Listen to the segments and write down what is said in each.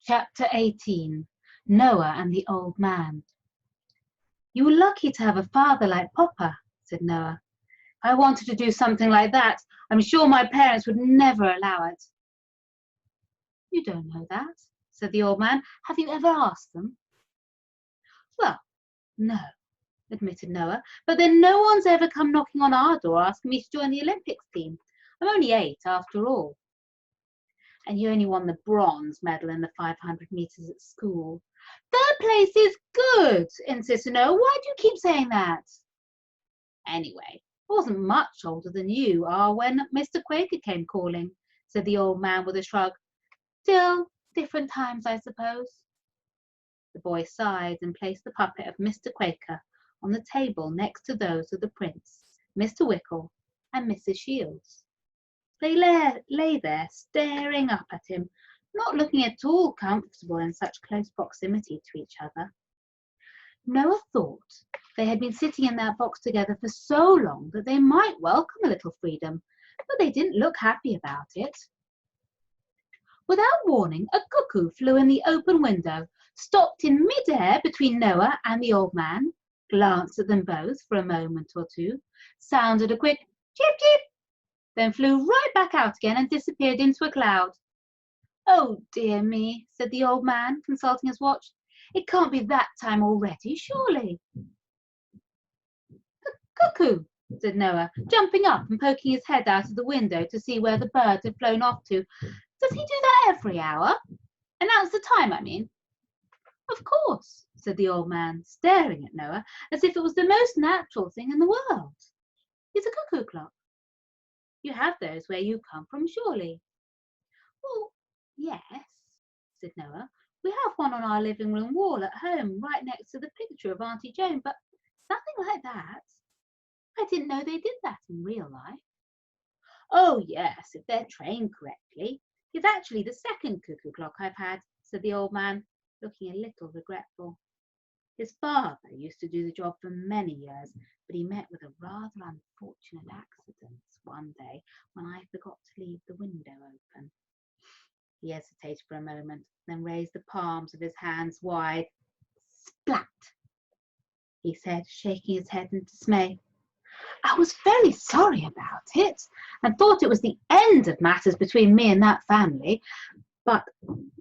Chapter 18. Noah and the Old Man. "You were lucky to have a father like Papa," said Noah. "If I wanted to do something like that, I'm sure my parents would never allow it." "You don't know that," said the old man. "Have you ever asked them?" "Well, no," admitted Noah, "but then no one's ever come knocking on our door asking me to join the Olympics team. I'm only 8 after all." "And you only won the bronze medal in the 500 meters at school." "Third place is good," insisted Noah. "Why do you keep saying that?" "Anyway, I wasn't much older than you are when Mr. Quaker came calling," said the old man with a shrug. "Still, different times, I suppose." The boy sighed and placed the puppet of Mr. Quaker on the table next to those of the Prince, Mr. Wickle, and Mrs. Shields. They lay there staring up at him, not looking at all comfortable in such close proximity to each other. Noah thought they had been sitting in that box together for so long that they might welcome a little freedom, but they didn't look happy about it. Without warning, a cuckoo flew in the open window, stopped in mid-air between Noah and the old man, glanced at them both for a moment or two, sounded a quick cheep cheep, then flew right back out again and disappeared into a cloud. "Oh dear me," said the old man, consulting his watch. "It can't be that time already, surely." "Cuckoo," said Noah, jumping up and poking his head out of the window to see where the bird had flown off to. "Does he do that every hour? Announce the time, I mean?" "Of course," said the old man, staring at Noah as if it was the most natural thing in the world. "It's a cuckoo clock. You have those where you come from, surely?" "Well, yes," said Noah. "We have one on our living room wall at home, right next to the picture of Auntie Joan, but nothing like that. I didn't know they did that in real life." "Oh, yes, if they're trained correctly. It's actually the second cuckoo clock I've had," said the old man, looking a little regretful. His father used to do the job for many years, but he met with a rather unfortunate accident one day when I forgot to leave the window open. He hesitated for a moment, then raised the palms of his hands wide. "Splat!" he said, shaking his head in dismay. "I was very sorry about it, and thought it was the end of matters between me and that family, but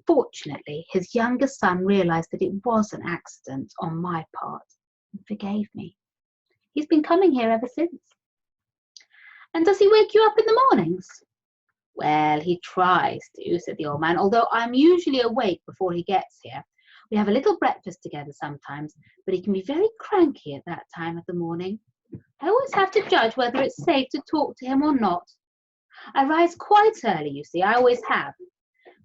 fortunately his younger son realized that it was an accident on my part and forgave me. He's been coming here ever since." "And does he wake you up in the mornings?" "Well, he tries to," said the old man, "although I'm usually awake before he gets here. We have a little breakfast together sometimes, but he can be very cranky at that time of the morning. I always have to judge whether it's safe to talk to him or not. I rise quite early, you see, I always have.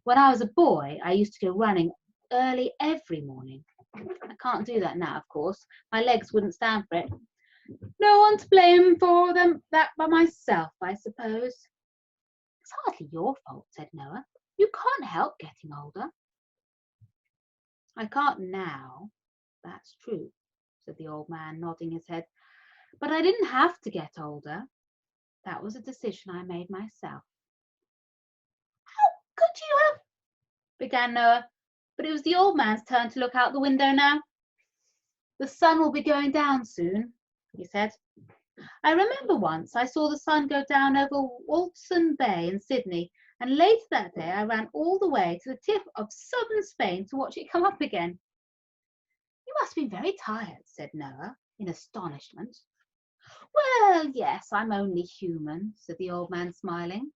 When I was a boy, I used to go running early every morning. I can't do that now, of course. My legs wouldn't stand for it. No one to blame for that but myself, I suppose." "It's hardly your fault," said Noah. "You can't help getting older." "I can't now, that's true," said the old man, nodding his head. "But I didn't have to get older. That was a decision I made myself." "How could you have—" began Noah, but it was the old man's turn to look out the window now. "The sun will be going down soon," he said. "I remember once I saw the sun go down over Walton Bay in Sydney, and later that day I ran all the way to the tip of southern Spain to watch it come up again." "You must be very tired," said Noah, in astonishment. "Well, yes, I'm only human," said the old man, smiling.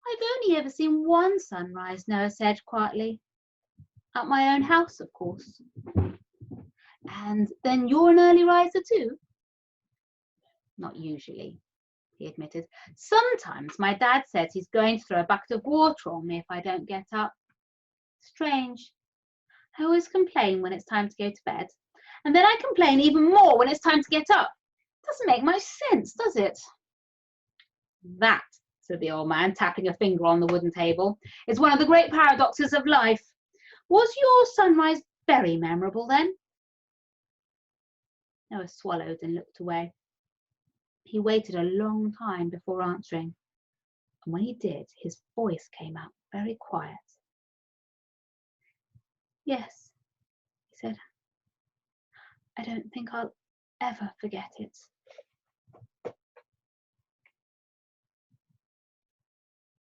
"I've only ever seen one sunrise," Noah said quietly. "At my own house, of course." "And then you're an early riser too?" "Not usually," he admitted. "Sometimes my dad says he's going to throw a bucket of water on me if I don't get up. Strange. I always complain when it's time to go to bed, and then I complain even more when it's time to get up. Doesn't make much sense, does it?" "That," said the old man, tapping a finger on the wooden table, "is one of the great paradoxes of life. Was your sunrise very memorable then?" Noah swallowed and looked away. He waited a long time before answering, and when he did, his voice came out very quiet. Yes, he said. I don't think I'll ever forget it.